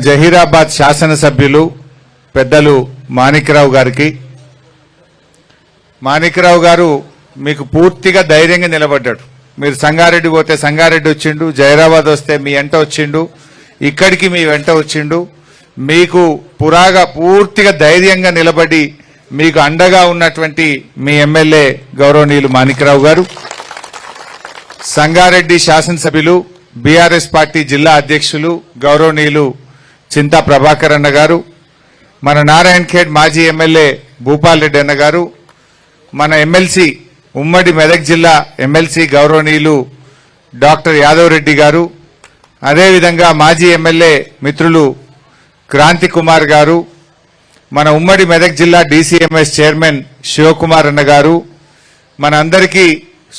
జహీరాబాద్ శాసనసభ్యులు పెద్దలు మాణిక్రావు గారికి, మాణిక్రావు గారు మీకు పూర్తిగా ధైర్యంగా నిలబడ్డాడు. మీరు సంగారెడ్డి పోతే సంగారెడ్డి వచ్చిండు, జహీరాబాద్ వస్తే మీ వెంట వచ్చిండు, ఇక్కడికి మీ వెంట వచ్చిండు. మీకు పూర్తిగా ధైర్యంగా నిలబడి మీకు అండగా ఉన్నటువంటి మీ ఎమ్మెల్యే గౌరవనీయులు మాణిక్రావు గారు, సంగారెడ్డి శాసనసభ్యులు బీఆర్ఎస్ పార్టీ జిల్లా అధ్యక్షులు గౌరవనీయులు చింతా ప్రభాకర్ అన్న గారు, మన నారాయణఖేడ్ మాజీ ఎమ్మెల్యే భూపాల్ రెడ్డి అన్న గారు, మన ఎమ్మెల్సీ ఉమ్మడి మెదక్ జిల్లా ఎమ్మెల్సీ గౌరవనీయులు డాక్టర్ యాదవ్ రెడ్డి గారు, అదేవిధంగా మాజీ ఎమ్మెల్యే మిత్రులు క్రాంతి కుమార్ గారు, మన ఉమ్మడి మెదక్ జిల్లా డీసీఎంఎస్ చైర్మన్ శివకుమార్ అన్న గారు, మన అందరికీ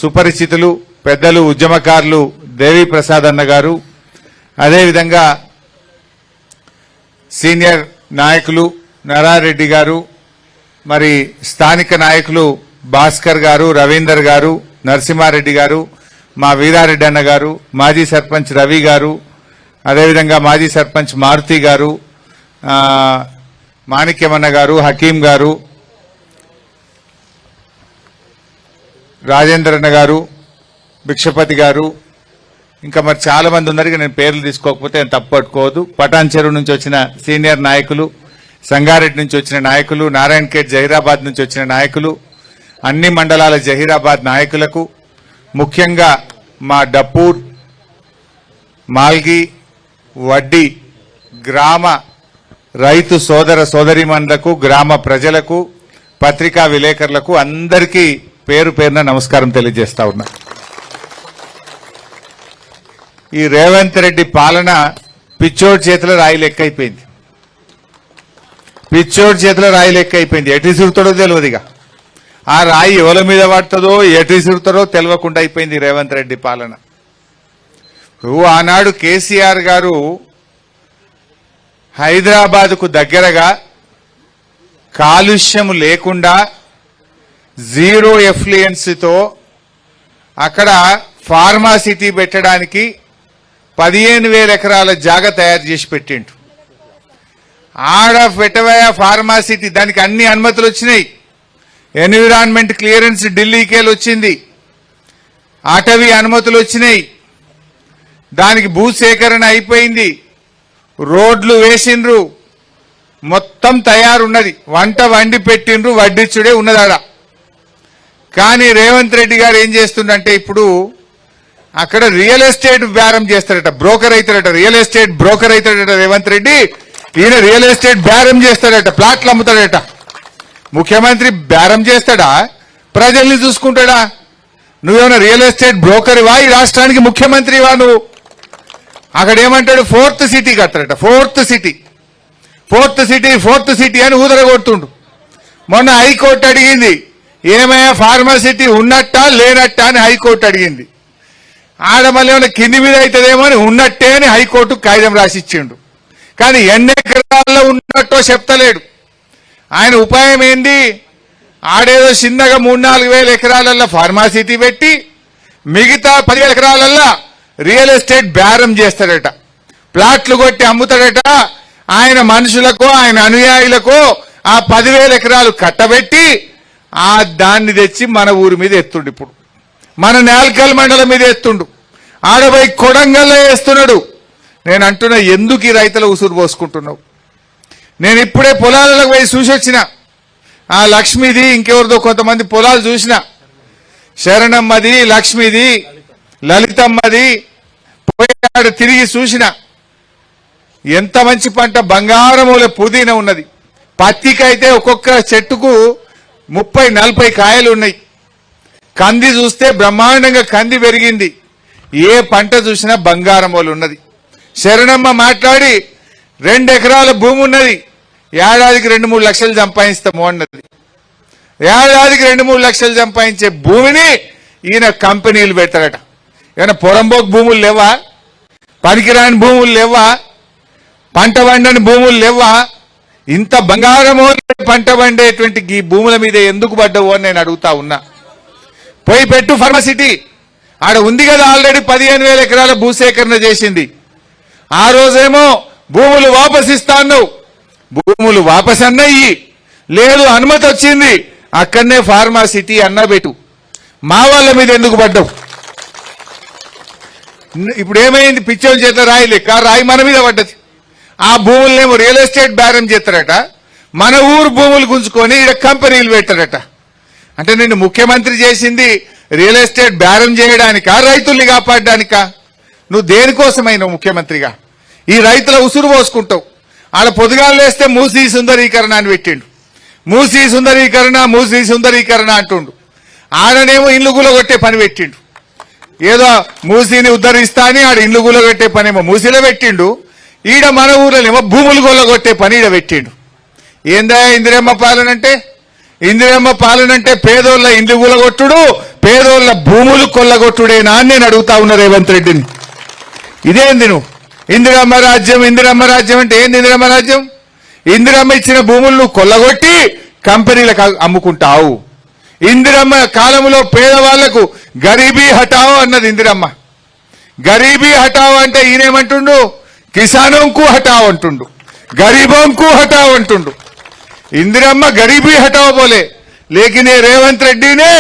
సుపరిచితులు పెద్దలు ఉద్యమకారులు దేవి ప్రసాద్ అన్న గారు, అదేవిధంగా సీనియర్ నాయకులు నారారెడ్డి గారు, మరి స్థానిక నాయకులు భాస్కర్ గారు, రవీందర్ గారు, నరసింహారెడ్డి గారు, మా వీరారెడ్డి అన్న గారు, మాజీ సర్పంచ్ రవి గారు, అదేవిధంగా మాజీ సర్పంచ్ మారుతి గారు, మాణిక్యమన్న గారు, హకీం గారు, రాజేంద్రన్న గారు, భిక్షపతి గారు, ఇంకా మరి చాలా మంది ఉన్నారు. నేను పేర్లు తీసుకోకపోతే తప్పు పట్టుకోవద్దు. పటాన్ చెరువు నుంచి వచ్చిన సీనియర్ నాయకులు, సంగారెడ్డి నుంచి వచ్చిన నాయకులు, నారాయణఖేడ్ జహీరాబాద్ నుంచి వచ్చిన నాయకులు, అన్ని మండలాల జహీరాబాద్ నాయకులకు, ముఖ్యంగా మా డప్పూర్, మాల్గి, వడ్డీ గ్రామ రైతు సోదర సోదరీమణులకు, గ్రామ ప్రజలకు, పత్రికా విలేకరులకు అందరికీ పేరు పేరున నమస్కారం తెలియజేస్తా ఉన్నా. ఈ రేవంత్ రెడ్డి పాలన పిచ్చోడి చేతిలో రాయి లెక్క అయిపోయింది. పిచ్చోడి చేతిలో రాయి లెక్క అయిపోయింది. ఎటు ఇసురుతాడో తెలియదుగా. ఆ రాయి ఎవరి మీద పడుతుందో ఎటు ఇసురుతారో తెలియకుండా అయిపోయింది రేవంత్ రెడ్డి పాలన. ఆనాడు కేసీఆర్ గారు హైదరాబాద్కు దగ్గరగా కాలుష్యం లేకుండా జీరో ఎఫ్లుయెన్స్తో అక్కడ ఫార్మాసిటీ పెట్టడానికి 15,000 ఎకరాల జాగా తయారు చేసి పెట్టిండు. ఆడ పెట్టబోయే ఫార్మాసిటీ దానికి అన్ని అనుమతులు వచ్చినాయి. ఎన్విరాన్మెంట్ క్లియరెన్స్ ఢిల్లీకేలు వచ్చింది, అటవీ అనుమతులు వచ్చినాయి, దానికి భూసేకరణ అయిపోయింది, రోడ్లు వేసిండ్రు, మొత్తం తయారున్నది, వంట వండి పెట్టిండ్రు, వడ్డిచ్చుడే ఉన్నదాడ. కానీ రేవంత్ రెడ్డి గారు ఏం చేస్తుండంటే ఇప్పుడు అక్కడ రియల్ ఎస్టేట్ బేరం చేస్తాడట, బ్రోకర్ అవుతాడట, రియల్ ఎస్టేట్ బ్రోకర్ అవుతాడట రేవంత్ రెడ్డి. ఈయన రియల్ ఎస్టేట్ బేరం చేస్తాడట, ప్లాట్లు అమ్ముతాడట. ముఖ్యమంత్రి బేరం చేస్తాడా, ప్రజల్ని చూసుకుంటాడా? నువ్వేమైనా రియల్ ఎస్టేట్ బ్రోకర్వా, ఈ రాష్ట్రానికి ముఖ్యమంత్రివా నువ్వు? అక్కడ ఏమంటాడు, ఫోర్త్ సిటీ కడతాడట, ఫోర్త్ సిటీ అని ఊదరగొడుతుండు. మొన్న హైకోర్టు అడిగింది, ఏమైనా ఫార్మాసిటీ ఉన్నట్టా లేనట్టా అని హైకోర్టు అడిగింది. ఆడ మళ్ళీ ఏమైనా కింది మీద అవుతుందేమో అని ఉన్నట్టే అని హైకోర్టు కాగితం రాసిచ్చిండు. కానీ ఎన్ని ఎకరాల్లో ఉన్నట్టో చెప్తలేడు. ఆయన ఉపాయం ఏంది, ఆడేదో చిన్నగా 3-4 వేల ఎకరాలల్లో ఫార్మాసిటీ పెట్టి మిగతా 10,000 ఎకరాలల్లో రియల్ ఎస్టేట్ బేరం చేస్తాడట, ప్లాట్లు కొట్టి అమ్ముతాడట. ఆయన మనుషులకు, ఆయన అనుయాయులకు ఆ 10,000 ఎకరాలు కట్టబెట్టి దాన్ని తెచ్చి మన ఊరి మీద ఎత్తుండు. ఇప్పుడు మన నేల్కల్ మండలం మీద ఎత్తుండు, ఆడపోయి కొడంగల్లో వేస్తున్నాడు. నేను అంటున్నా, ఎందుకు ఈ రైతుల ఉసురు పోసుకుంటున్నావు? నేను ఇప్పుడే పొలాలకు పోయి చూసి వచ్చిన. ఆ లక్ష్మిది ఇంకెవరిదో కొంతమంది పొలాలు చూసిన, శరణమ్మది, లక్ష్మిది, లలితమ్మది, పోయాడు తిరిగి చూసిన. ఎంత మంచి పంట, బంగారముల పుదీనా ఉన్నది. పత్తికైతే ఒక్కొక్క చెట్టుకు 30-40 కాయలు ఉన్నాయి. కంది చూస్తే బ్రహ్మాండంగా కంది పెరిగింది. ఏ పంట చూసినా బంగారములు ఉన్నది. శరణమ్మ మాట్లాడి 2 ఎకరాల భూమి ఉన్నది, ఏడాదికి 2-3 లక్షలు సంపాదిస్తాము అన్నది. ఏడాదికి 2-3 లక్షలు సంపాదించే భూమిని ఈయన కంపెనీలు పెడతాడట. ఏమైనా పొరంబోకు భూములు లేవా? పనికిరాని భూములు లేవా? పంట పండని భూములు లేవా? ఇంత బంగారమో పంట పండేటువంటి ఈ భూముల మీద ఎందుకు పడ్డవు అని నేను అడుగుతా ఉన్నా. పోయి పెట్టు ఫార్మాసిటీ, ఆడ ఉంది కదా ఆల్రెడీ 15,000 ఎకరాల భూసేకరణ చేసింది. ఆ రోజేమో భూములు వాపస్ ఇస్తా అన్నావు, భూములు వాపస్ అన్నయ్యి లేదు, అనుమతి వచ్చింది అక్కడనే ఫార్మా సిటీ అన్నబెట్టు. మా వాళ్ళ మీద ఎందుకు పడ్డావు? ఇప్పుడు ఏమైంది? పిచ్చోని చేత రాయి లెక్క రాయి మన మీద పడ్డది. ఆ భూములనేమో రియల్ ఎస్టేట్ బేరం చేస్తారట, మన ఊరు భూములు గుంజుకొని ఇక్కడ కంపెనీలు పెట్టారట. అంటే నిన్ను ముఖ్యమంత్రి చేసింది రియల్ ఎస్టేట్ బేరం చేయడానికా, రైతుల్ని కాపాడడానికా? నువ్వు దేనికోసమైనా ముఖ్యమంత్రిగా ఈ రైతుల ఉసురు పోసుకుంటావు. ఆడ పొదుగాలు లేస్తే మూసీ సుందరీకరణ అని పెట్టిండు. మూసీ సుందరీకరణ మూసీ సుందరీకరణ అంటుండు. ఆడనేమో ఇల్లు గులగొట్టే పని పెట్టిండు. ఏదో మూసీని ఉద్ధరిస్తా అని ఆడ ఇల్లు గులగొట్టే పనేమో మూసీలో పెట్టిండు. ఈడ మన ఊర్లోనేమో భూములు కొల్లగొట్టే పని ఈడ పెట్టిండు. ఏందా ఇందిరమ్మ పాలన అంటే? ఇందిరమ్మ పాలన అంటే పేదోళ్ళ ఇండ్లు గులగొట్టుడు, పేదోళ్ళ భూములు కొల్లగొట్టుడేనా అని నేను అడుగుతా ఉన్నా రేవంత్ రెడ్డిని. ఇదేంది నువ్వు ఇందిరమ్మ రాజ్యం ఇందిరమ్మ రాజ్యం అంటే ఏంది? ఇందిరమ్మ రాజ్యం ఇందిరమ్మ ఇచ్చిన భూములు నువ్వు కొల్లగొట్టి కంపెనీలకు అమ్ముకుంటావు. ఇందిరమ్మ కాలంలో పేదవాళ్లకు గరీబీ హటావో అన్నది ఇందిరమ్మ. గరీబీ హటావో అంటే ఈయనేమంటుండు? కిసానోంకు హటావో అంటుండు, గరీబోంకు హటావో అంటుండు. इंदिरम्मा गरीबी हटाओ बोले, लेकिन ये रेवंत रेड्डी ने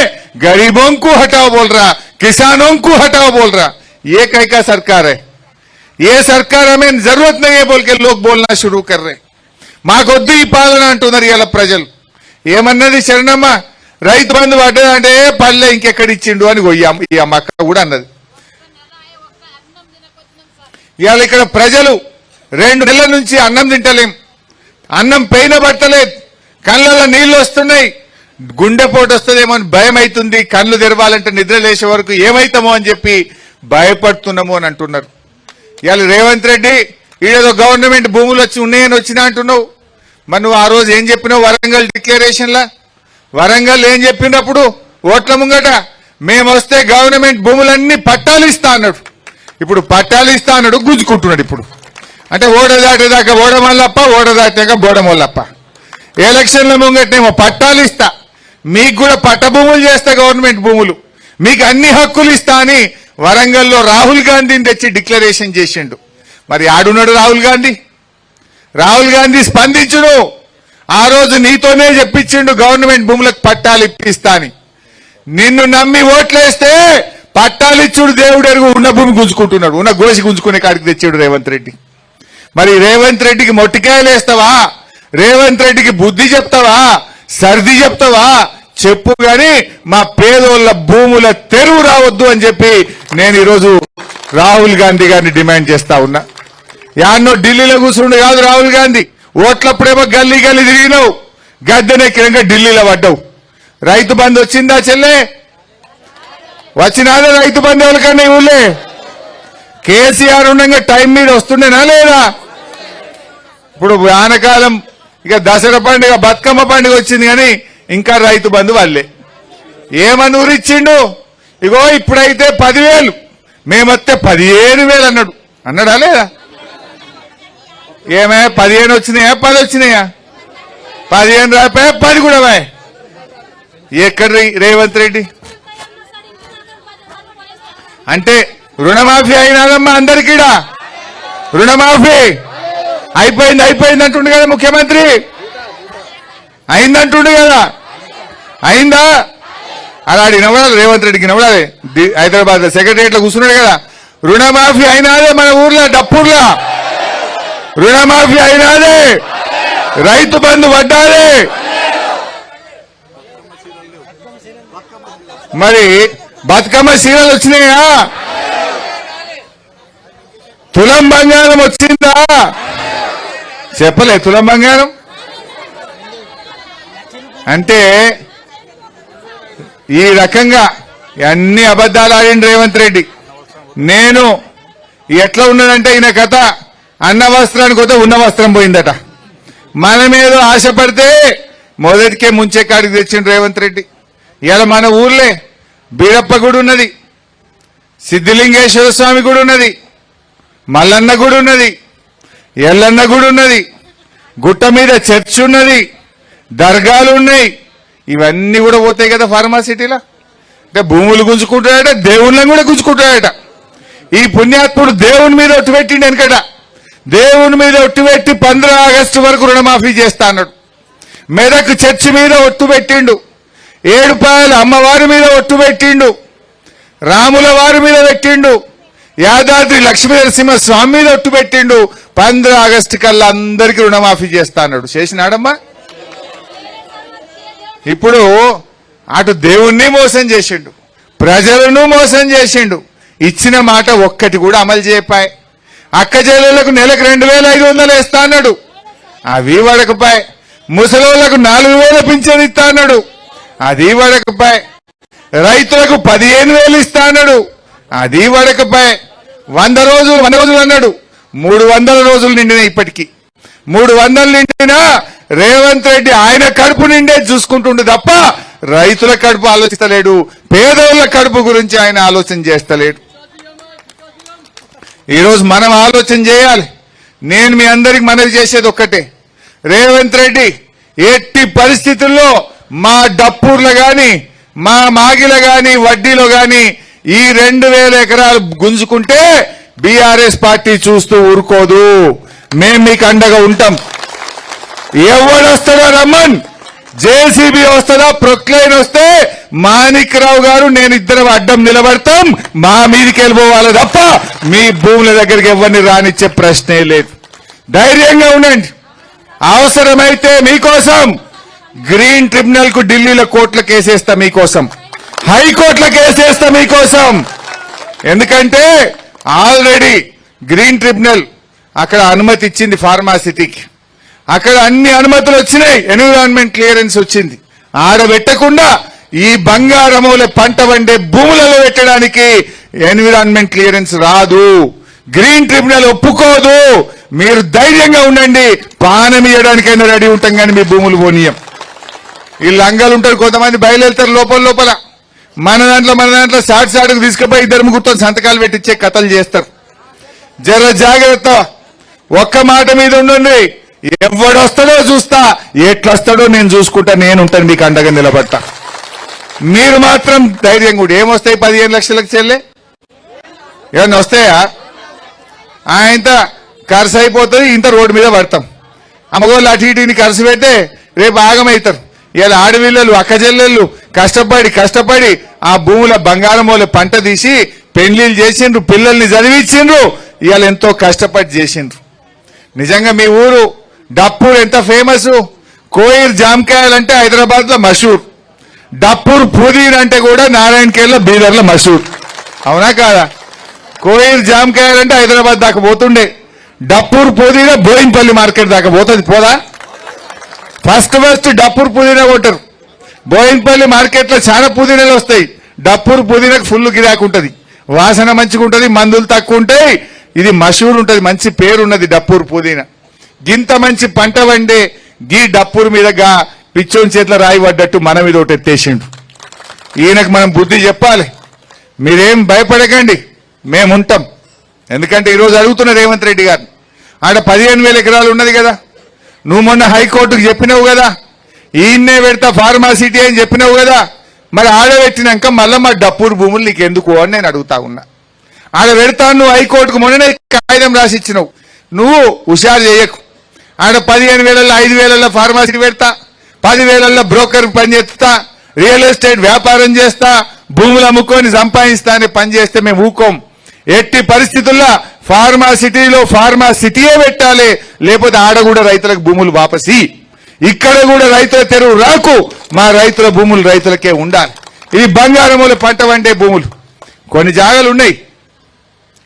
गरीबों को हटाओ बोल रहा, किसानों को हटाओ बोल रहा. ये कैसा सरकार है? ये सरकार हमें जरूरत नहीं है बोल के लोग बोलना शुरू कर रहे. మాకొద్దు ఈ పాలన అంటున్నారు ఇలా ప్రజలు. ఏమన్నది శరణమ్మ? రైతు బంధు పడ్డదంటే పల్లె ఇంకెక్కడ ఇచ్చిండు అని ఈ అమ్మక్క కూడా అన్నది. ఇవాళ ఇక్కడ ప్రజలు 2 నెలల నుంచి అన్నం తింటలేం, అన్నం పైన పట్టలేదు, కళ్ళల్లో నీళ్లు వస్తున్నాయి, గుండెపోటు వస్తుందేమో అని భయం అవుతుంది, కళ్ళు తెరవాలంటే నిద్ర లేచే వరకు ఏమైతామో అని చెప్పి భయపడుతున్నాము అని అంటున్నారు. ఇవాళ రేవంత్ రెడ్డి ఈడేదో గవర్నమెంట్ భూములు వచ్చి ఉన్నాయని వచ్చినా అంటున్నావు. మరి నువ్వు ఆ రోజు ఏం చెప్పినావు వరంగల్ డిక్లరేషన్లా? వరంగల్ ఏం చెప్పినప్పుడు ఓట్ల ముంగట మేము వస్తే గవర్నమెంట్ భూములన్నీ పట్టాలు ఇస్తా అన్నాడు. ఇప్పుడు పట్టాలు ఇస్తా అన్నాడు, గుంజుకుంటున్నాడు. ఇప్పుడు అంటే ఓడ దాటేదాకా ఓడమల్లప్ప, ఓడ దాటాక బోడమల్లప్ప. ఎలక్షన్ల ముంగటనేమో పట్టాలు ఇస్తా, మీకు కూడా పట్ట భూములు చేస్తా, గవర్నమెంట్ భూములు మీకు అన్ని హక్కులు ఇస్తా అని వరంగల్లో రాహుల్ గాంధీని తెచ్చి డిక్లరేషన్ చేసిండు. మరి ఆడున్నాడు రాహుల్ గాంధీ? రాహుల్ గాంధీ స్పందించుడు. ఆ రోజు నీతోనే చెప్పించిండు గవర్నమెంట్ భూములకు పట్టాలు ఇప్పిస్తా అని. నిన్ను నమ్మి ఓట్లేస్తే పట్టాలు ఇచ్చుడు దేవుడు ఎరుగు, ఉన్న భూమి గుంజుకుంటున్నాడు, ఉన్న గోసి గుంజుకునే కాడికి తెచ్చాడు రేవంత్ రెడ్డి. మరి రేవంత్ రెడ్డికి మొట్టికాయలు వేస్తావా? రేవంత్ రెడ్డికి బుద్ధి చెప్తావా? సర్ది చెప్తావా? చెప్పు గాని మా పేదోళ్ళ భూముల తెరువు రావద్దు అని చెప్పి నేను ఈరోజు రాహుల్ గాంధీ గారిని డిమాండ్ చేస్తా ఉన్నా. యాన్నో ఢిల్లీలో కూర్చుండు కాదు రాహుల్ గాంధీ, ఓట్లప్పుడేమో గల్లీ గల్లీ తిరిగినావు, గద్దెనెక్కినాక ఢిల్లీలో పడ్డావు. రైతు బంధు వచ్చిందా చెల్లె? వచ్చినాదా రైతు బంధు? ఎవరికన్నా ఊళ్ళే కేసీఆర్ ఉండగా టైం మీద వస్తుండేనా లేదా? ఇప్పుడు వానకాలం ఇక దసరా పండుగ బతుకమ్మ పండుగ వచ్చింది కానీ ఇంకా రైతు బంధు వాళ్ళే. ఏమని ఊరిచ్చిండు? ఇగో ఇప్పుడైతే 10,000, మేమొస్తే 15,000 అన్నాడు. అన్నాడా లేదా? ఏమే 15 వచ్చినాయా 10 వచ్చినాయా? 15 రాపాయా 10 కూడా వాయ్. ఎక్కడ రేవంత్ రెడ్డి అంటే రుణమాఫీ అయినాదమ్మా అందరికీడా? రుణమాఫీ అయిపోయింది అంటుండు కదా ముఖ్యమంత్రి, అయిందంటుండు కదా, అయిందా? అలాంటి నవ్వాలి రేవంత్ రెడ్డికి నవ్వాలి. హైదరాబాద్ సెక్రటరియట్లో కూర్చున్నాడు కదా, రుణమాఫీ అయినాదే మన ఊర్లో డప్పూర్లా, రుణమాఫీ అయినాదే, రైతు బంధు పడ్డాదే. మరి బతుకమ్మ సీరియల్ వచ్చినాయా? తులం బంగారం వచ్చిందా? చెప్పలే తులం బంగారం అంటే. ఈ రకంగా అన్ని అబద్ధాలు ఆడిండు రేవంత్ రెడ్డి. నేను ఎట్లా ఉన్నదంటే ఈయన కథ, అన్న వస్త్రానికి పోతే ఉన్న వస్త్రం పోయిందట. మనమేదో ఆశపడితే మొదటికే ముంచే కాడికి తెచ్చిండు రేవంత్ రెడ్డి. ఇలా మన ఊర్లే బీరప్ప గుడి ఉన్నది, సిద్ధిలింగేశ్వర స్వామి గుడి ఉన్నది, మల్లన్న గుడి ఉన్నది, ఎల్లన్న గుడి ఉన్నది, గుట్ట మీద చర్చ్ ఉన్నది, దర్గాలు ఉన్నాయి. ఇవన్నీ కూడా పోతాయి కదా ఫార్మాసిటీలో. అంటే భూములు గుంజుకుంటాడట, దేవుళ్ళని కూడా గుంజుకుంటాడట. ఈ పుణ్యాత్ముడు దేవుని మీద ఒట్టు పెట్టిండు వెనకట. దేవుని మీద ఒట్టు పెట్టి 15 ఆగస్టు వరకు రుణమాఫీ చేస్తా అన్నాడు. మెదక్ చర్చి మీద ఒట్టు పెట్టిండు. ఏడుపాయల అమ్మవారి మీద ఒట్టు పెట్టిండు. రాముల వారి మీద పెట్టిండు. యాదాద్రి లక్ష్మీ నరసింహ స్వామి మీద ఒట్టు పెట్టిండు. 15 ఆగస్టు కల్లా అందరికీ రుణమాఫీ చేస్తా అన్నాడు. చేసినాడమ్మా? ఇప్పుడు అటు దేవుణ్ణి మోసం చేసిండు, ప్రజలను మోసం చేసిండు. ఇచ్చిన మాట ఒక్కటి కూడా అమలు చేయపాయ్. అక్క చెల్లెళ్లకు నెలకు 2500 వేస్తా అన్నాడు, అవి వడకపాయ్. ముసలోళ్లకు 4000 పింఛన్ ఇస్తా అన్నాడు, అది వడకపాయ్. రైతులకు 15,000 ఇస్తా అన్నాడు, అది వడకపాయ్. 100 రోజులు అన్నాడు, 300 రోజులు నిండినాయి. ఇప్పటికీ 300 నిండినా రేవంత్ రెడ్డి ఆయన కడుపు నిండే చూసుకుంటుండు తప్ప రైతుల కడుపు ఆలోచిస్తలేడు, పేదోళ్ల కడుపు గురించి ఆయన ఆలోచన చేస్తలేడు. ఈరోజు మనం ఆలోచన చేయాలి. నేను మీ అందరికి మనవి చేసేది ఒక్కటే, రేవంత్ రెడ్డి ఎట్టి పరిస్థితుల్లో మా డప్పూర్లో గాని మా మాగిల గాని వడ్డీలో గాని ఈ 2000 ఎకరాలు గుంజుకుంటే బీఆర్ఎస్ పార్టీ చూస్తూ ఊరుకోదు. మేము మీకు అండగా ఉంటాం. ఎవడొస్తాడో రమ్మన్, జేసీబీ వస్తుందా, ప్రొక్లైన్ వస్తే మాణిక్రావు గారు నేను ఇద్దరం అడ్డం నిలబడతాం. మా మీదకి వెళ్ళిపోవాలి తప్ప మీ భూముల దగ్గరికి ఎవరిని రానిచ్చే ప్రశ్నే లేదు. ధైర్యంగా ఉండండి. అవసరమైతే మీకోసం గ్రీన్ ట్రిబ్యునల్ కు ఢిల్లీలో కోర్టుల కేసేస్తా, మీకోసం హైకోర్టుల కేసేస్తా మీకోసం. ఎందుకంటే ఆల్రెడీ గ్రీన్ ట్రిబ్యునల్ అక్కడ అనుమతి ఇచ్చింది ఫార్మాసిటీకి. అక్కడ అన్ని అనుమతులు వచ్చినాయి, ఎన్విరాన్మెంట్ క్లియరెన్స్ వచ్చింది. ఆడబెట్టకుండా ఈ బంగారముల పంట వండే భూములలో పెట్టడానికి ఎన్విరాన్మెంట్ క్లియరెన్స్ రాదు, గ్రీన్ ట్రిబ్యునల్ ఒప్పుకోదు. మీరు ధైర్యంగా ఉండండి, పానం ఇవ్వడానికైనా రెడీ ఉంటాం కానీ మీ భూములు పోనీయం. ఈ లంగాలు ఉంటారు, కొంతమంది బయలుదేరుతారు లోపల మన దాంట్లో సాటుకు తీసుకుపోయి 2-3 సంతకాలు పెట్టించే కథలు చేస్తారు. జర జాగ్రత్త, ఒక్క మాట మీద ఉండండి. ఎవడొస్తాడో చూస్తా, ఎట్లొస్తాడో నేను చూసుకుంటా, నేనుంటాను మీకు అండగా నిలబడతా. మీరు మాత్రం ధైర్యం కూడా. ఏమొస్తాయి 15 లక్షలకు చెల్లె? ఏమన్నా వస్తాయా? ఇంత ఖర్చు అయిపోతుంది, ఇంత రోడ్డు మీద పడతాం. అమ్మగోళ్ళు అటు ఇటుని ఖర్చు పెడితే రేపు ఆగమవుతారు. ఇలా ఆడపిల్లలు అక్క చెల్లెళ్ళు కష్టపడి ఆ భూముల బంగారం వాళ్ళ పంట తీసి పెళ్లిళ్ళు చేసిండ్రు, పిల్లల్ని చదివించిండ్రు. ఇవాళ ఎంతో కష్టపడి చేసిండ్రు. నిజంగా మీ ఊరు డప్పూర్ ఎంత ఫేమస్. కోయిర్ జామకాయలంటే హైదరాబాద్ లో మషూర్, డప్పూర్ పుదీన్ అంటే కూడా నారాయణఖేడ్లో బీదర్లో మషూర్. అవునా కాదా? కోయిర్ జామకాయలంటే హైదరాబాద్ దాకా పోతుండే, డప్పూర్ పుదీనా బోయిన్పల్లి మార్కెట్ దాకా పోతుంది. పోదా? ఫస్ట్ డప్పూర్ పుదీనా కొట్టరు. బోయిన్పల్లి మార్కెట్ లో చాలా పుదీనాలు వస్తాయి. డప్పూర్ పుదీనాకు ఫుల్ గిరాకు ఉంటుంది, వాసన మంచిగా ఉంటుంది, మందులు తక్కువ ఉంటాయి. ఇది మషూర్ ఉంటుంది, మంచి పేరున్నది డప్పూర్ పుదీనా. గింత మంచి పంట వండే గీ డప్పూర్ మీదగా పిచ్చోని చేతిలో రాయి పడ్డట్టు మన మీద ఒకటి ఎత్తేసిండు. ఈయనకు మనం బుద్ధి చెప్పాలి. మీరేం భయపడకండి, మేముంటాం. ఎందుకంటే ఈరోజు అడుగుతున్న రేవంత్ రెడ్డి గారు, ఆడ 15,000 ఎకరాలు ఉన్నది కదా, నువ్వు మొన్న హైకోర్టుకు చెప్పినావు కదా, ఈయన్నే పెడతా ఫార్మాసిటీ అని చెప్పినావు కదా, మరి ఆడబెట్టినాక మళ్ళీ మా డప్పూర్ భూములు నీకు ఎందుకు అని నేను అడుగుతా ఉన్నా. ఆడ పెడతాను, నువ్వు హైకోర్టుకు మొన్ననే కాగితం రాసి ఇచ్చినావు. నువ్వు హుషారు చేయకు. ఆడ 15,000 5,000 ఫార్మాసిటీ పెడతా, 10,000 బ్రోకర్ పని చేస్తా, రియల్ ఎస్టేట్ వ్యాపారం చేస్తా, భూములు అమ్ముకొని సంపాదిస్తా అనే పని చేస్తే మేము ఊకోం. ఎట్టి పరిస్థితుల్లో ఫార్మాసిటీలో ఫార్మాసిటీయే పెట్టాలి, లేకపోతే ఆడ కూడా రైతులకు భూములు వాపసి, ఇక్కడ కూడా రైతుల తెరువు రాకు, మా రైతుల భూములు రైతులకే ఉండాలి. ఇది బంగారముల పంట వండే భూములు. కొన్ని జాగాలు ఉన్నాయి,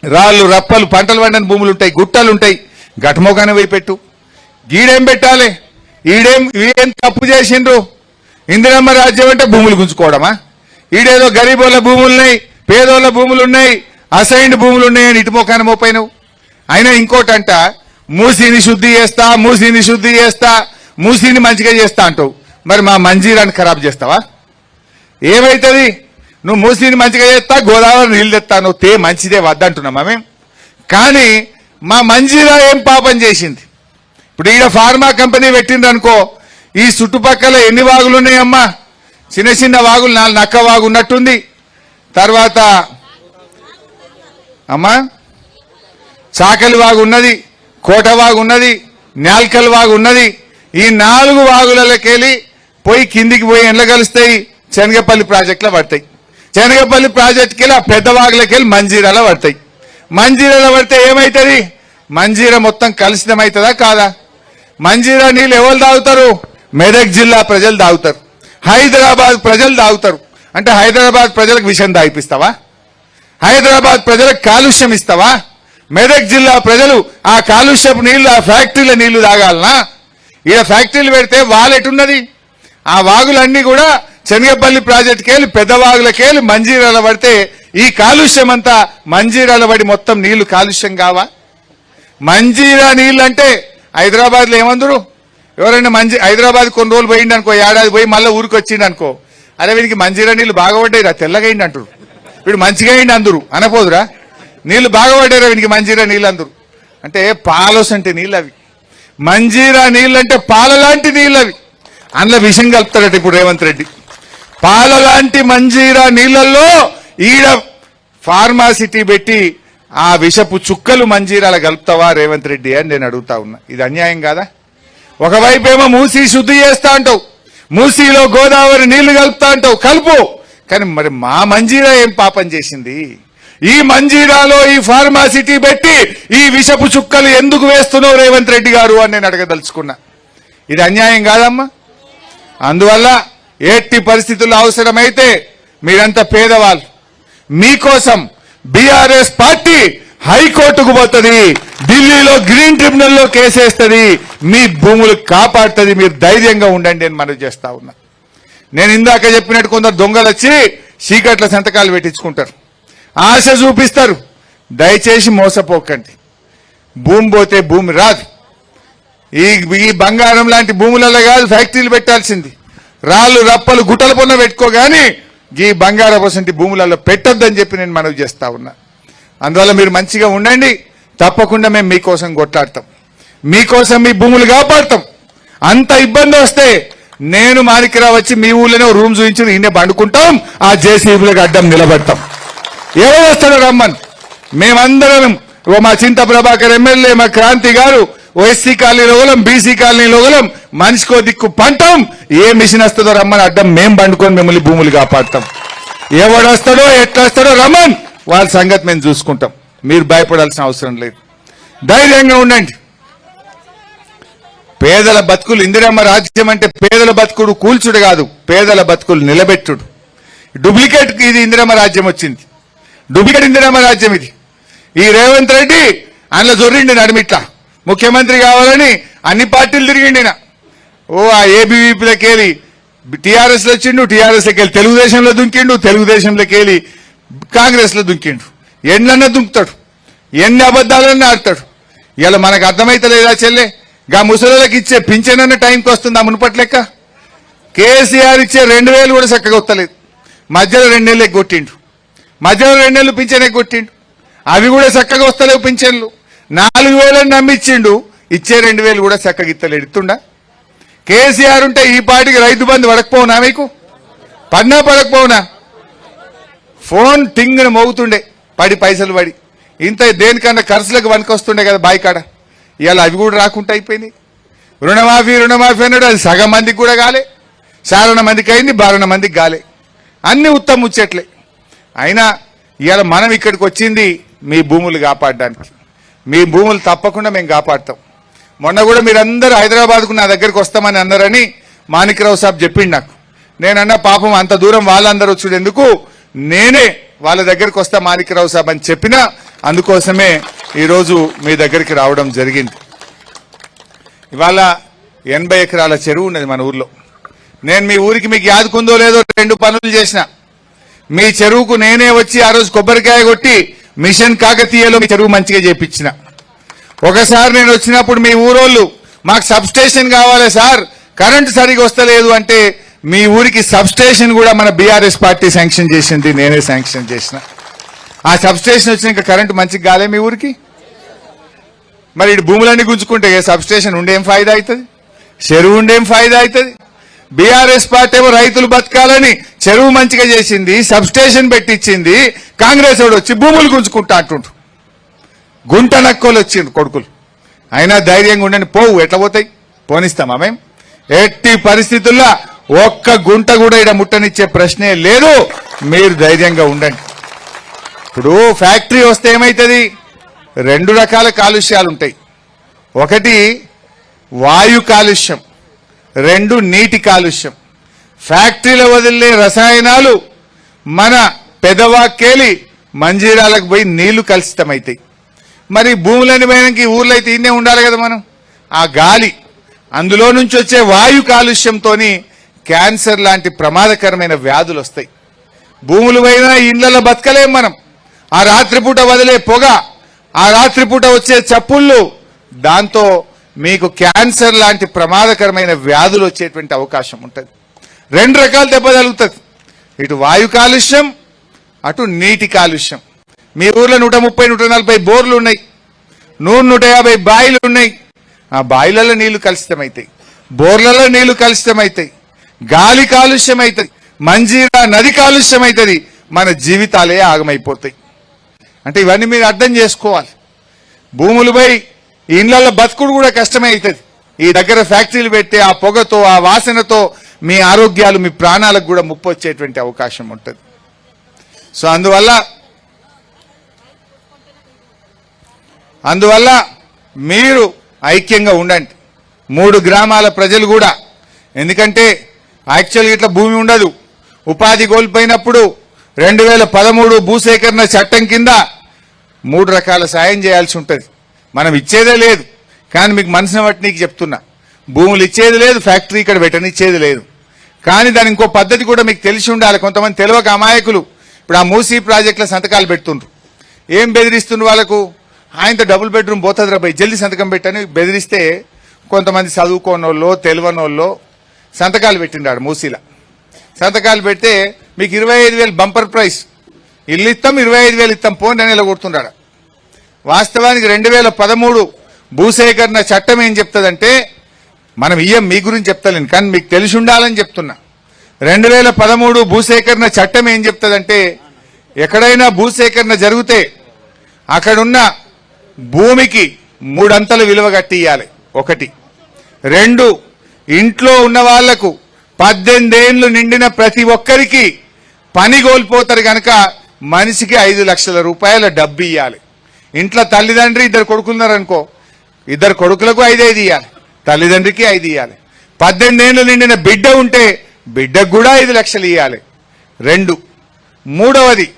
రాళ్ళు రప్పలు పంటలు వండని భూములు ఉంటాయి, గుట్టలు ఉంటాయి. గటమోగానే పోయి పెట్టు. గీడేం పెట్టాలి? వీడేం తప్పు చేసిండ్రు? ఇందిరమ్మ రాజ్యం అంటే భూములు గుంజుకోవడమా? ఈడేదో గరీబోళ్ళ భూములున్నాయి, పేదోళ్ళ భూములు ఉన్నాయి, అసైన్డ్ భూములు ఉన్నాయని ఇటు మోకాన మోపైనవు. అయినా ఇంకోటంట, మూసీని శుద్ధి చేస్తా, మూసీని మంచిగా చేస్తా అంటావు. మరి మా మంజీరాన్ని ఖరాబ్ చేస్తావా? ఏమైతుంది? నువ్వు మూసీని మంచిగా చేస్తా, గోదావరి నీళ్ళు తెస్తాను, తే మంచిదే వద్దంటున్నామా మేము? కానీ మా మంజీరా ఏం పాపం చేసింది? ఇప్పుడు ఈడ ఫార్మా కంపెనీ పెట్టిండ్రు అనుకో, ఈ చుట్టుపక్కల ఎన్ని వాగులు ఉన్నాయమ్మా? చిన్న వాగులు, 4 నక్క వాగు ఉన్నట్టుంది. తర్వాత అమ్మా చాకలి వాగు ఉన్నది, కోటవాగు ఉన్నది, న్యాల్కల్ వాగు ఉన్నది. ఈ 4 వాగులకెళ్ళి పోయి కిందికి పోయి ఎండ్ల కలుస్తాయి, శనగపల్లి ప్రాజెక్టులో పడతాయి. శనగపల్లి ప్రాజెక్టుకి వెళ్ళి ఆ పెద్ద వాగులకెళ్ళి మంజీరాలో పడతాయి. మంజీరాలో పడితే ఏమవుతుంది? మంజీరా మొత్తం కలుషితమవుతుందా కాదా? మంజీరా నీళ్ళు ఎవరు తాగుతారు? మెదక్ జిల్లా ప్రజలు తాగుతారు, హైదరాబాద్ ప్రజలు తాగుతారు. అంటే హైదరాబాద్ ప్రజలకు విషయం తాగిపిస్తావా? హైదరాబాద్ ప్రజలకు కాలుష్యం ఇస్తావా? మెదక్ జిల్లా ప్రజలు ఆ కాలుష్యపు నీళ్లు, ఆ ఫ్యాక్టరీల నీళ్లు తాగాలనా? ఈడ ఫ్యాక్టరీలు పెడితే వాలెటున్నది? ఆ వాగులన్నీ కూడా శనగపల్లి ప్రాజెక్టుకి వెళ్ళి పెద్ద వాగులకి వెళ్ళి మంజీరాల పడితే ఈ కాలుష్యం అంతా మంజీరాల పడి మొత్తం నీళ్లు కాలుష్యం కావా? మంజీరా నీళ్ళు అంటే హైదరాబాద్లో ఏమందరు? ఎవరైనా హైదరాబాద్ కొన్ని రోజులు పోయింది అనుకో, ఏడాది పోయి మళ్ళీ ఊరికి వచ్చింది అనుకో, అరే వీనికి మంజీరా నీళ్ళు బాగా పడ్డాయిరా, తెల్లగా అయింది అంటారు. వీడు మంచిగా అయింది అందరు అనపోదురా, నీళ్లు బాగా పడ్డారా వీనికి మంజీరా నీళ్ళు అందరు. అంటే పాలోస్ అంటే నీళ్ళు అవి, మంజీరా నీళ్ళు అంటే పాల లాంటి నీళ్ళు అవి. అందులో విషం కలుపుతాడట ఇప్పుడు రేవంత్ రెడ్డి. పాల లాంటి మంజీరా నీళ్లలో ఈడ ఫార్మాసిటీ పెట్టి ఆ విషపు చుక్కలు మంజీరాల కలుపుతావా రేవంత్ రెడ్డి అని నేను అడుగుతా ఉన్నా. ఇది అన్యాయం కాదా? ఒకవైపేమో మూసీ శుద్ధి చేస్తా అంటావు, మూసీలో గోదావరి నీళ్లు కలుపుతా అంటావు, కలుపు. కానీ మరి మా మంజీరా ఏం పాపం చేసింది? ఈ మంజీరాలో ఈ ఫార్మాసిటీ పెట్టి ఈ విషపు చుక్కలు ఎందుకు వేస్తున్నావు రేవంత్ రెడ్డి గారు అని నేను అడగదలుచుకున్నా. ఇది అన్యాయం కాదమ్మా. అందువల్ల ఎట్టి పరిస్థితుల్లో అవసరమైతే మీరంతా పేదవాళ్ళు, మీకోసం బీఆర్ఎస్ పార్టీ హైకోర్టుకు పోతుంది, ఢిల్లీలో గ్రీన్ ట్రిబ్యునల్లో కేసేస్తుంది, మీ భూములు కాపాడుతుంది. మీరు ధైర్యంగా ఉండండి అని మనవి చేస్తా ఉన్నా. నేను ఇందాక చెప్పినట్టు కొందరు దొంగలు వచ్చి చీకట్ల సంతకాలు పెట్టించుకుంటారు, ఆశ చూపిస్తారు. దయచేసి మోసపోకండి. భూమి పోతే భూమి రాదు. ఈ బంగారం లాంటి భూములలో కాదు ఫ్యాక్టరీలు పెట్టాల్సింది, రాళ్ళు రప్పలు గుట్టల పొన్న పెట్టుకోగాని ఈ బంగారం వసంటి భూములలో పెట్టొద్దని చెప్పి నేను మనవి చేస్తా ఉన్నా. అందువల్ల మీరు మంచిగా ఉండండి. తప్పకుండా మేము మీకోసం కొట్లాడతాం, మీకోసం మీ భూములు కాపాడతాం. అంత ఇబ్బంది వస్తే నేను మాణిక్యరావు వచ్చి మీ ఊళ్ళోనే రూమ్ చూపించి ఈయన పండుకుంటాం, ఆ జేసీబీలకు అడ్డం నిలబడతాం. ఎవరు వస్తారో రమ్మని. మేమందరం మా చింత ప్రభాకర్ ఎమ్మెల్యే, మా క్రాంతి గారు ఓఎస్సీ కాలనీలో గలం, బీసీ కాలనీలో గలం, మనిషికో దిక్కు పంటాం. ఏ మిషన్ వస్తుందో రమ్మని అడ్డం మేము పండుకొని మిమ్మల్ని భూములు కాపాడతాం. ఎవడొస్తాడో ఎట్లా వస్తాడో రమ్మని, వాళ్ళ సంగతి మేము చూసుకుంటాం. మీరు భయపడాల్సిన అవసరం లేదు, ధైర్యంగా ఉండండి. పేదల బతుకులు, ఇందిరమ్మ రాజ్యం అంటే పేదల బతుకుడు కూల్చుడు కాదు, పేదల బతుకులు నిలబెట్టుడు. డూప్లికేట్ ఇది ఇందిరమ్మ రాజ్యం వచ్చింది, డూప్లికేట్ ఇందిరమ్మ రాజ్యం ఇది. ఈ రేవంత్ రెడ్డి అందులో జొర్రిండి నడిమిట్లా ముఖ్యమంత్రి కావాలని అన్ని పార్టీలు తిరిగిండిన. ఓ ఆ ఏబీవీపీలోకి వెళ్ళి టీఆర్ఎస్లో వచ్చిండు, టీఆర్ఎస్లోకి వెళ్ళి తెలుగుదేశంలో దుంకిండు, తెలుగుదేశంలోకి వెళ్ళి కాంగ్రెస్లో దుంకిండు. ఎన్నన్నా దుంకుతాడు, ఎన్ని అబద్ధాలన్నా ఆడతాడు. ఇలా మనకు అర్థమైతలేదా చెల్లె? గా ముసలికి ఇచ్చే పింఛన్ అన్న టైంకి వస్తుందా మునుపట్లెక్క? కేసీఆర్ ఇచ్చే 2000 కూడా చక్కగా వస్తలేదు. మధ్యలో 2 నెలలు ఎగ్గొట్టిండు, మధ్యలో 2 నెలలు పింఛన్ ఎగ్గొట్టిండు. అవి కూడా చక్కగా వస్తలేవు పింఛన్లు. 4000 నమ్మిచ్చిండు, ఇచ్చే 2000 కూడా చక్కగా ఇస్తలేడు. ఇస్తుండా? కేసీఆర్ ఉంటే ఈ పాటికి రైతు బంధు పడకపోవునా? మీకు పడకపోవునా? ఫోన్ టింగ్ను మోగుతుండే, పైసలు పడి ఇంత దేనికన్నా ఖర్చులకు వనకొస్తుండే కదా బాయికాడ. ఇవాళ అవి కూడా రాకుండా అయిపోయినాయి. రుణమాఫీ అన్నాడు, అది సగం మందికి కూడా కాలే, చారణ మందికి అయింది, 12 మందికి కాలే. అన్ని ఉత్తమ ముచ్చట్లే. అయినా ఇవాళ మనం ఇక్కడికి వచ్చింది మీ భూములు కాపాడడానికి. మీ భూములు తప్పకుండా మేము కాపాడతాం. మొన్న కూడా మీరందరూ హైదరాబాద్కు నా దగ్గరికి వస్తామని అన్నారని మాణిక్యరావు సాబ్ చెప్పిండు నాకు. నేనన్నా పాపం అంత దూరం వాళ్ళందరూ వచ్చుడు ఎందుకు, నేనే వాళ్ళ దగ్గరికి వస్తా మాణిక్యరావు సాబ్ అని చెప్పినా, అందుకోసమే ఈరోజు మీ దగ్గరికి రావడం జరిగింది. ఇవాళ 80 ఎకరాల చెరువు ఉన్నది మన ఊర్లో. నేను మీ ఊరికి మీకు యాదుకుందో లేదో 2 పనులు చేసిన. మీ చెరువుకు నేనే వచ్చి ఆ రోజు కొబ్బరికాయ కొట్టి మిషన్ కాకతీయలో మీ చెరువు మంచిగా చేపించిన. ఒకసారి నేను వచ్చినప్పుడు మీ ఊరోళ్ళు మాకు సబ్ స్టేషన్ కావాలి సార్, కరెంటు సరిగా వస్తలేదు అంటే మీ ఊరికి సబ్ స్టేషన్ కూడా మన బీఆర్ఎస్ పార్టీ శాంక్షన్ చేసింది, నేనే శాంక్షన్ చేసిన. ఆ సబ్ స్టేషన్ వచ్చిన ఇంకా కరెంటు మంచిగా కాలే మీ ఊరికి. మరి ఇటు భూములన్నీ గుంజుకుంటే సబ్ స్టేషన్ ఉండేం ఫాయిదా అవుతుంది, చెరువు ఉండేం ఫాయిదా అవుతుంది? బీఆర్ఎస్ పార్టీ ఏమో రైతులు బతకాలని చెరువు మంచిగా చేసింది, సబ్ స్టేషన్ పెట్టించింది. కాంగ్రెస్ వాడు వచ్చి భూములు గుంజుకుంటా అంటుండ్రు. గుంట నక్కోలు వచ్చిండ్రు కొడుకులు. అయినా ధైర్యంగా ఉండండి. పోవు, ఎట్లా పోతాయి? పోనిస్తామా మేము? ఎట్టి పరిస్థితుల్లో ఒక్క గుంట కూడా ఇక్కడ ముట్టనిచ్చే ప్రశ్నే లేదు. మీరు ధైర్యంగా ఉండండి. ఇప్పుడు ఫ్యాక్టరీ వస్తే ఏమవుతుంది? రెండు రకాల కాలుష్యాలు ఉంటాయి. ఒకటి వాయు కాలుష్యం, రెండు నీటి కాలుష్యం. ఫ్యాక్టరీలో వదిలే రసాయనాలు మన పెదవాక్కేలి మంజీరాలకు పోయి నీళ్లు కలుషితమవుతాయి. మరి భూములని పోయినాక ఈ ఊర్లో అయితే ఇన్నే ఉండాలి కదా మనం. ఆ గాలి, అందులో నుంచి వచ్చే వాయు కాలుష్యంతో క్యాన్సర్ లాంటి ప్రమాదకరమైన వ్యాధులు వస్తాయి. భూములు పోయినా ఇళ్లలో బతకలేం మనం. ఆ రాత్రిపూట వదిలే పొగ, ఆ రాత్రిపూట వచ్చే చప్పుళ్ళు, దాంతో మీకు క్యాన్సర్ లాంటి ప్రమాదకరమైన వ్యాధులు వచ్చేటువంటి అవకాశం ఉంటుంది. రెండు రకాల దెబ్బ తగులుతుంది. ఇటు వాయు కాలుష్యం, అటు నీటి కాలుష్యం. మీ ఊర్లో 130-140 బోర్లు ఉన్నాయి, 100-150 బాయిలు ఉన్నాయి. ఆ బాయిలలో నీళ్లు కలుషితమవుతాయి, బోర్లలో నీళ్లు కలుషితమవుతాయి, గాలి కాలుష్యం అవుతుంది, మంజీరా నది కాలుష్యం అవుతుంది. మన జీవితాలే ఆగమైపోతాయి. అంటే ఇవన్నీ మీరు అర్థం చేసుకోవాలి. భూములపై ఇళ్లలో బతుకుడు కూడా కష్టమే అవుతుంది. ఈ దగ్గర ఫ్యాక్టరీలు పెట్టి ఆ పొగతో, ఆ వాసనతో మీ ఆరోగ్యాలు, మీ ప్రాణాలకు కూడా ముప్పు వచ్చేటువంటి అవకాశం ఉంటుంది. సో అందువల్ల మీరు ఐక్యంగా ఉండండి, 3 గ్రామాల ప్రజలు కూడా. ఎందుకంటే యాక్చువల్గా ఇట్లా భూమి ఉండదు. ఉపాధి కోల్పోయినప్పుడు 2013 భూసేకరణ చట్టం కింద 3 రకాల సాయం చేయాల్సి ఉంటుంది. మనం ఇచ్చేదే లేదు, కానీ మీకు మనసుని బట్టి నీకు చెప్తున్నా, భూములు ఇచ్చేది లేదు, ఫ్యాక్టరీ ఇక్కడ పెట్టనిచ్చేది లేదు. కానీ దాని ఇంకో పద్ధతి కూడా మీకు తెలిసి ఉండాలి. కొంతమంది తెలియక అమాయకులు ఇప్పుడు ఆ మూసీ ప్రాజెక్టుల సంతకాలు పెడుతుండ్రు. ఏం బెదిరిస్తుండ్రు వాళ్ళకు? ఆయనతో డబుల్ బెడ్రూమ్ పోతుంది రాబోయ్, జల్దీ సంతకం పెట్టని బెదిరిస్తే కొంతమంది చదువుకోనోళ్ళో తెలియనోళ్ళో సంతకాలు పెట్టిండాడు. మూసీలో సంతకాలు పెడితే మీకు 25,000 బంపర్ ప్రైస్, ఇల్లు ఇస్తాం, 25,000 ఇస్తాం, పోండి అని ఇలా కొడుతున్నాడు. వాస్తవానికి 2013 భూసేకరణ చట్టం ఏం చెప్తుందంటే, మనం ఇయ్యం, మీ గురించి చెప్తలేను కానీ మీకు తెలిసి ఉండాలని చెప్తున్నా. 2013 భూసేకరణ చట్టం ఏం చెప్తుందంటే, ఎక్కడైనా భూసేకరణ జరిగితే అక్కడున్న భూమికి 3 అంతల విలువ కట్టి ఇవ్వాలి. 1. 2, ఇంట్లో ఉన్న వాళ్లకు 18 ఏళ్లు నిండిన ప్రతి ఒక్కరికి పని కోల్పోతారు కనుక మనిషికి 5 లక్షల రూపాయల డబ్బు ఇవ్వాలి. ఇంట్లో తల్లిదండ్రి 2 కొడుకులున్నారనుకో, 2 కొడుకులకు 5 ఇవ్వాలి, తల్లిదండ్రికి 5 ఇవ్వాలి. 18 ఏళ్లు నిండిన బిడ్డ ఉంటే బిడ్డకు కూడా 5 లక్షలు ఇవ్వాలి. 2. 3వది,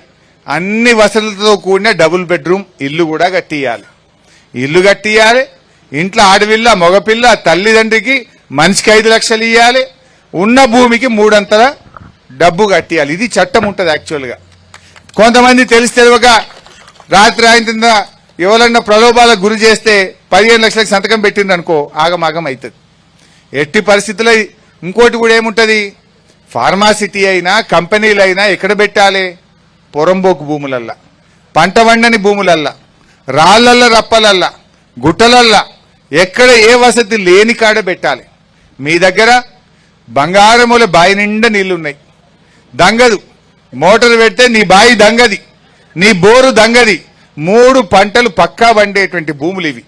అన్ని వసతులతో కూడిన డబుల్ బెడ్రూమ్ ఇల్లు కూడా కట్టియాలి. ఇల్లు కట్టియాలి, ఇంట్లో ఆడపిల్ల మగపిల్ల తల్లిదండ్రికి మనిషికి 5 లక్షలు ఇవ్వాలి, ఉన్న భూమికి 3 అంతల డబ్బు కట్టియాలి. ఇది చట్టం ఉంటుంది. యాక్చువల్గా కొంతమంది తెలియక రాత్రి ఆయన ఎవరన్నా ప్రలోభాలకు గురి చేస్తే 15 లక్షలకు సంతకం పెట్టింది అనుకో, ఆగమాగం అవుతుంది. ఎట్టి పరిస్థితుల్లో ఇంకోటి కూడా ఏముంటుంది, ఫార్మాసిటీ అయినా కంపెనీలు అయినా ఎక్కడ పెట్టాలి? పొరంబోకు భూములల్లా, పంట వండని భూములల్లా, రాళ్లల్ల రప్పలల్లా, గుట్టలల్లా, ఎక్కడ ఏ వసతి లేని కాడ పెట్టాలి. మీ దగ్గర బంగారముల బావి నిండా నీళ్లున్నాయి, దంగదు. మోటార్ పెడితే నీ బావి దంగది, నీ బోరు దంగది. 3 పంటలు పక్కా వండేటువంటి భూములు ఇవి.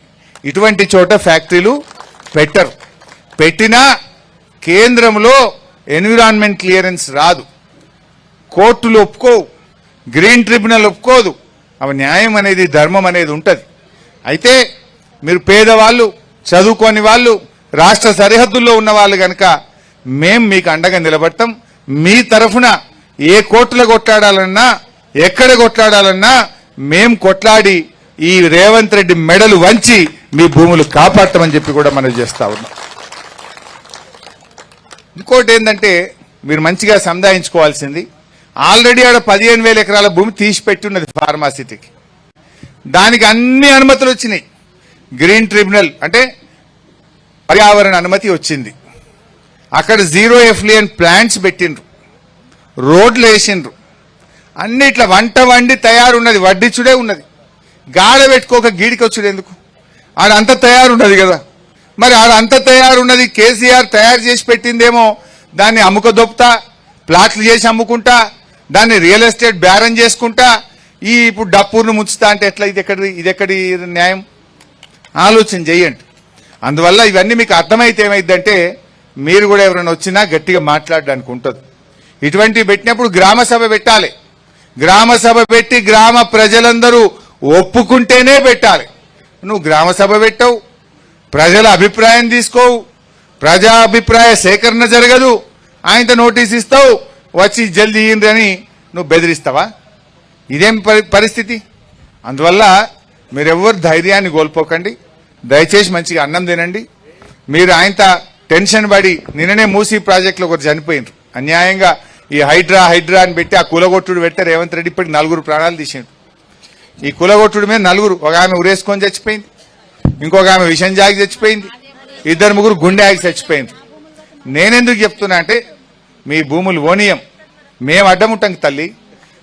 ఇటువంటి చోట ఫ్యాక్టరీలు పెట్టరు. పెట్టినా కేంద్రంలో ఎన్విరాన్మెంట్ క్లియరెన్స్ రాదు, కోర్టులు ఒప్పుకోవు, గ్రీన్ ట్రిబ్యునల్ ఒప్పుకోదు. అవి న్యాయం అనేది, ధర్మం అనేది ఉంటుంది. అయితే మీరు పేదవాళ్ళు, చదువుకోని వాళ్ళు, రాష్ట్ర సరిహద్దుల్లో ఉన్న వాళ్ళు కనుక మేం మీకు అండగా నిలబడతాం. మీ తరఫున ఏ కోర్టులో కొట్లాడాలన్నా, ఎక్కడ కొట్లాడాలన్నా మేం కొట్లాడి ఈ రేవంత్ రెడ్డి మెడలు వంచి మీ భూములు కాపాడతామని చెప్పి కూడా మనం చేస్తా ఉన్నాం. ఇంకోటి ఏంటంటే, మీరు మంచిగా సంధాయించుకోవాల్సింది, ఆల్రెడీ ఆడ 15,000 ఎకరాల భూమి తీసి పెట్టి ఉన్నది ఫార్మాసిటీకి. దానికి అన్ని అనుమతులు వచ్చినాయి. గ్రీన్ ట్రిబ్యునల్ అంటే పర్యావరణ అనుమతి వచ్చింది. అక్కడ 0 ఎఫ్లుయెంట్ ప్లాంట్స్ పెట్టిండ్రు, రోడ్లు వేసిండ్రు, అన్ని ఇట్లా వంట వండి తయారున్నది, వడ్డిచ్చుడే ఉన్నది. గాడ పెట్టుకోక గీడికి వచ్చుడు ఎందుకు? ఆడంతా తయారున్నది కదా. మరి ఆడంతా తయారున్నది, కేసీఆర్ తయారు చేసి పెట్టిందేమో, దాన్ని అమ్ముక దొప్పుతా, ప్లాట్లు చేసి అమ్ముకుంటా, దాన్ని రియల్ ఎస్టేట్ బేరం చేసుకుంటా, ఇప్పుడు డప్పూర్ను ముంచుతా అంటే ఎట్లా? ఇది ఎక్కడి న్యాయం? ఆలోచన చేయండి. అందువల్ల ఇవన్నీ మీకు అర్థమైతే ఏమైందంటే మీరు కూడా ఎవరైనా వచ్చినా గట్టిగా మాట్లాడడానికి ఉంటుంది. ఇటువంటివి పెట్టినప్పుడు గ్రామ సభ పెట్టాలి. గ్రామ సభ పెట్టి గ్రామ ప్రజలందరూ ఒప్పుకుంటేనే పెట్టాలి. నువ్వు గ్రామ సభ పెట్టవు, ప్రజల అభిప్రాయం తీసుకోవు, ప్రజా అభిప్రాయ సేకరణ జరగదు, ఆయనతో నోటీస్ ఇస్తావు, వచ్చి జల్దీ ఇయ్యండి అని నువ్వు బెదిరిస్తావా? ఇదేం పరిస్థితి? అందువల్ల మీరెవ్వరు ధైర్యాన్ని కోల్పోకండి. దయచేసి మంచిగా అన్నం తినండి. మీరు ఆయనతో టెన్షన్ పడి నిన్ననే మూసీ ప్రాజెక్టులో ఒకరు చనిపోయినారు అన్యాయంగా. ఈ హైడ్రా అని పెట్టి ఆ కులగొట్టుడు పెడితే రేవంత్ రెడ్డి ఇప్పటికి 4 ప్రాణాలు తీసిండు. ఈ కులగొట్టుడు మీద 4, ఒక ఆమె ఉరేసుకొని చచ్చిపోయింది, ఇంకొక ఆమె విషం జాగి చచ్చిపోయింది, 2-3 గుండె ఆగి చచ్చిపోయింది. నేనెందుకు చెప్తున్నా అంటే మీ భూములు ఓనియం, మేము అడ్డం ఉంటాం తల్లి.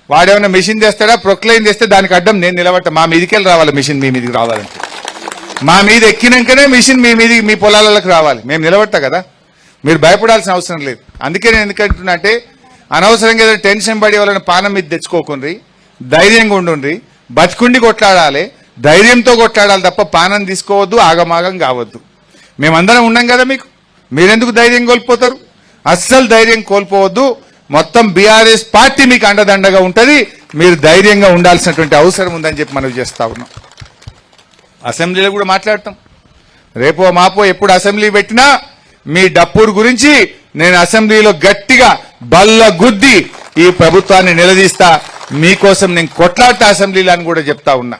వాడేమైనా మిషన్ చేస్తాడా, ప్రొక్లైన్ చేస్తే దానికి అడ్డం నేను నిలబట్ట. మా మీదికెళ్ళి రావాలి మిషన్, మీ మీదికి రావాలంటే మా మీద ఎక్కినాకనే మిషన్ మీ మీది మీ పొలాలకు రావాలి. మేము నిలబడతా కదా, మీరు భయపడాల్సిన అవసరం లేదు. అందుకే నేను ఎందుకంటున్నా అంటే అనవసరంగా ఏదో టెన్షన్ పడి వాళ్ళని పానం మీద తెచ్చుకోకుండ్రి, ధైర్యంగా ఉండుండ్రి, బతుకుండి కొట్లాడాలి, ధైర్యంతో కొట్లాడాలి తప్ప పానం తీసుకోవద్దు, ఆగమాగం కావద్దు. మేమందరం ఉన్నాం కదా మీకు, మీరెందుకు ధైర్యం కోల్పోతారు? అస్సలు ధైర్యం కోల్పోవద్దు. మొత్తం బీఆర్ఎస్ పార్టీ మీకు అండదండగా ఉంటుంది. మీరు ధైర్యంగా ఉండాల్సినటువంటి అవసరం ఉందని చెప్పి మనం చేస్తా ఉన్నాం. అసెంబ్లీలో కూడా మాట్లాడతాం. రేపో మాపో ఎప్పుడు అసెంబ్లీ పెట్టినా మీ డప్పూరు గురించి నేను అసెంబ్లీలో గట్టిగా బల్ల గుద్ది ఈ ప్రభుత్వాన్ని నిలదీస్తా. మీకోసం నేను కొట్లాడతా అసెంబ్లీలో అని కూడా చెప్తా ఉన్నా.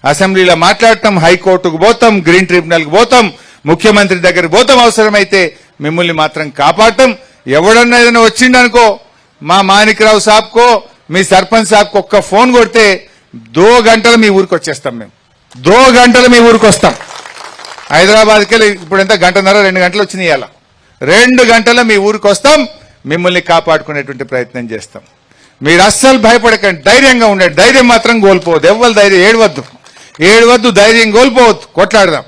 అసెంబ్లీలో మాట్లాడటం, హైకోర్టుకు పోతాం, గ్రీన్ ట్రిబ్యునల్కి పోతాం, ముఖ్యమంత్రి దగ్గరికి పోతాం, అవసరమైతే మిమ్మల్ని మాత్రం కాపాడటం. ఎవడన్నా ఏదైనా వచ్చిండనుకో, మా మాణిక్రావు సాబ్కో మీ సర్పంచ్ సాబ్కో ఒక్క ఫోన్ కొడితే 2 గంటలు మీ ఊరికి వచ్చేస్తాం. మేము 2 గంటలు మీ ఊరికి వస్తాం. హైదరాబాద్కి వెళ్ళి ఇప్పుడు ఎంత 1.5-2 గంటలు వచ్చినాయి. ఇవాళ 2 గంటలు మీ ఊరికి వస్తాం, మిమ్మల్ని కాపాడుకునేటువంటి ప్రయత్నం చేస్తాం. మీరు అస్సలు భయపడకండి, ధైర్యంగా ఉండండి. ధైర్యం మాత్రం కోల్పోవద్దు. ఎవ్వరు ధైర్యం ఏడవద్దు, ధైర్యం కోల్పోవద్దు. కొట్లాడదాం,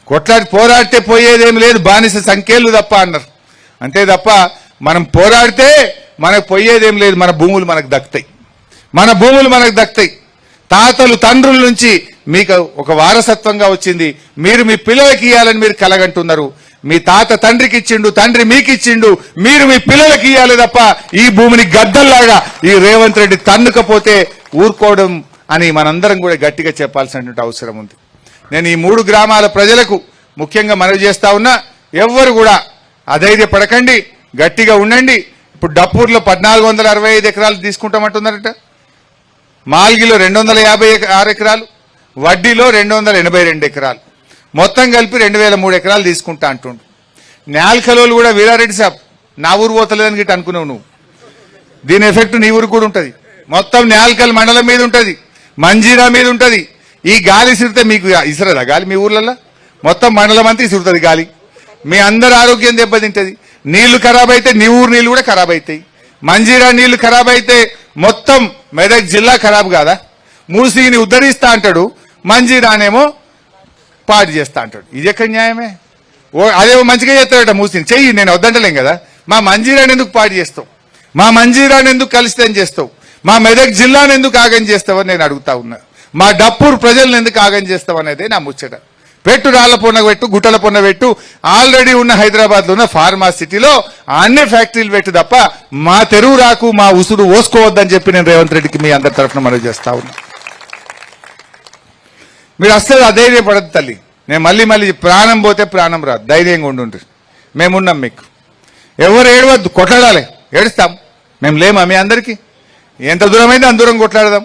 కొట్లాడి పోరాడితే పోయేదేమి లేదు, బానిస సంఖ్యలు తప్ప అన్నారు. అంతే తప్ప మనం పోరాడితే మనకు పోయేదేం లేదు. మన భూములు మనకు దక్కుతాయి. తాతలు తండ్రుల నుంచి మీకు ఒక వారసత్వంగా వచ్చింది. మీరు మీ పిల్లలకి ఇవ్వాలని మీరు కలగంటున్నారు. మీ తాత తండ్రికి ఇచ్చిండు, తండ్రి మీకు ఇచ్చిండు, మీరు మీ పిల్లలకి ఇవ్వాలి తప్ప ఈ భూమిని గద్దల్లాగా ఈ రేవంత్ రెడ్డి తన్నుకపోతే ఊరుకోవడం అని మనందరం కూడా గట్టిగా చెప్పాల్సినటువంటి అవసరం ఉంది. నేను ఈ 3 గ్రామాల ప్రజలకు ముఖ్యంగా మనవి చేస్తా ఉన్నా, ఎవ్వరు కూడా అధైర్యపడకండి, గట్టిగా ఉండండి. ఇప్పుడు డప్పూర్లో 1465 ఎకరాలు తీసుకుంటామంటున్నారట, మాల్గిలో 256 ఎకరాలు, వడ్డీలో 282 ఎకరాలు, మొత్తం కలిపి 2003 ఎకరాలు తీసుకుంటా అంటుండు. న్యాల్కలోలు కూడా వీరారెడ్డి సాబ్ నా ఊరు పోతలేదని గిట్ట అనుకున్నావు నువ్వు. దీని ఎఫెక్ట్ నీ ఊరు కూడా ఉంటుంది. మొత్తం న్యాల్కల్ మండలం మీద ఉంటుంది, మంజీరా మీద ఉంటుంది. ఈ గాలి సిరితే మీకు ఇసరదా గాలి? మీ ఊర్లలో మొత్తం మండలం అంతా ఇసురుతుంది గాలి. మీ అందరి ఆరోగ్యం దెబ్బతింటది. నీళ్లు ఖరాబ్ అయితే నీ ఊరు నీళ్లు కూడా ఖరాబ్ అవుతాయి. మంజీరా నీళ్లు ఖరాబ్ అయితే మొత్తం మెదక్ జిల్లా ఖరాబ్ కాదా? మూసీని ఉద్ధరిస్తా అంటాడు, మంజీరానేమో పాడు చేస్తా అంటాడు. ఇది ఎక్కడ న్యాయమే? అదేమో మంచిగా చేస్తాడట మూసీని, చెయ్యి, నేను వద్దంటలేం కదా. మా మంజీరాని ఎందుకు పాడు చేస్తావు? మా మంజీరాని ఎందుకు కలిసితం చేస్తావు? మా మెదక్ జిల్లాను ఎందుకు ఆగం చేస్తావని నేను అడుగుతా ఉన్నా. మా డప్పూరు ప్రజలను ఎందుకు ఆగం చేస్తావు అనేది నా ముచ్చట. పెట్టు, రాళ్ల పొన్న పెట్టు, గుట్టల పొన్న పెట్టు, ఆల్రెడీ ఉన్న హైదరాబాద్ లో ఉన్న ఫార్మా సిటీలో అన్ని ఫ్యాక్టరీలు పెట్టు తప్ప మా తెరువు రాకు, మా ఉసురు ఓసుకోవద్దని చెప్పి నేను రేవంత్ రెడ్డికి మీ అందరి తరఫున మనవి చేస్తా ఉన్నా. మీరు అస్సలు అధైర్యపడద్దు తల్లి. నేను మళ్ళీ ప్రాణం పోతే ప్రాణం రాదు, ధైర్యంగా ఉండుండ్రి. మేమున్నాం మీకు. ఎవరు ఏడవద్దు, కొట్లాడాలి. ఏడుస్తాం, మేము లేమా మీ అందరికీ? ఎంత దూరమైతే అంత దూరం కొట్లాడదాం.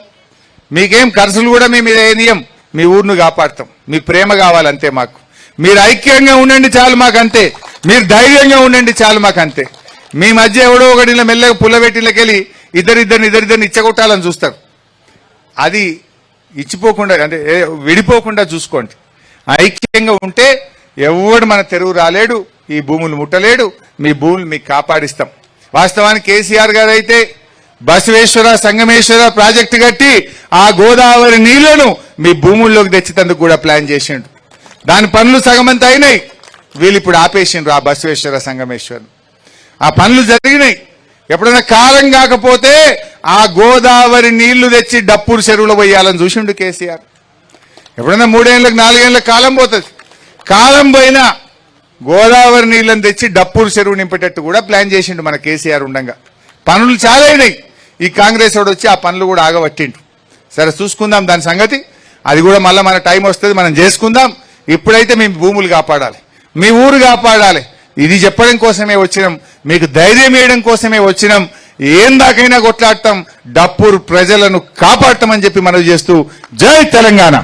మీకేం ఖర్చులు కూడా మేము ఏనియం, మీ ఊరిని కాపాడతాం. మీ ప్రేమ కావాలంతే మాకు. మీరు ఐక్యంగా ఉండండి చాలు మాకంతే. మీరు ధైర్యంగా ఉండండి చాలు మాకంతే. మీ మధ్య ఎవడో ఒకటి మెల్లగా పుల్లబెట్టిలకెళ్ళి ఇద్దరిద్దరిని ఇచ్చగొట్టాలని చూస్తారు. అది ఇచ్చిపోకుండా అంటే విడిపోకుండా చూసుకోండి. ఐక్యంగా ఉంటే ఎవడు మన తెరువు రాలేడు, ఈ భూములు ముట్టలేడు. మీ భూములు మీకు కాపాడిస్తాం. వాస్తవానికి కేసీఆర్ గారు అయితే బసవేశ్వర సంగమేశ్వర ప్రాజెక్టు కట్టి ఆ గోదావరి నీళ్లను మీ భూముల్లోకి తెచ్చేందుకు కూడా ప్లాన్ చేసిండు. దాని పనులు సగమంతా అయినాయి. వీళ్ళు ఇప్పుడు ఆపేసిండ్రు ఆ బసవేశ్వర సంగమేశ్వరం. ఆ పనులు జరిగినాయి. ఎప్పుడైనా కాలం కాకపోతే ఆ గోదావరి నీళ్లు తెచ్చి డప్పూరు చెరువులో పోయాలని చూసిండు కేసీఆర్. ఎప్పుడైనా 3 ఏళ్ళకి 4 ఏళ్ళకి కాలం పోతుంది. కాలం పోయినా గోదావరి నీళ్ళని తెచ్చి డప్పూరు చెరువు నింపేటట్టు కూడా ప్లాన్ చేసిండు మన కేసీఆర్ ఉండగా. పనులు చాలా అయినాయి. ఈ కాంగ్రెస్ వాడు వచ్చి ఆ పనులు కూడా ఆగబట్టిండు. సరే చూసుకుందాం దాని సంగతి. అది కూడా మళ్ళీ మన టైం వస్తుంది, మనం చేసుకుందాం. ఇప్పుడైతే మీ భూములు కాపాడాలి, మీ ఊరు కాపాడాలి. ఇది చెప్పడం కోసమే వచ్చినాం, మీకు ధైర్యం వేయడం కోసమే వచ్చినాం. ఏం దాకైనా కొట్లాడతాం, డప్పూరు ప్రజలను కాపాడతామని చెప్పి మనవి చేస్తూ జై తెలంగాణ.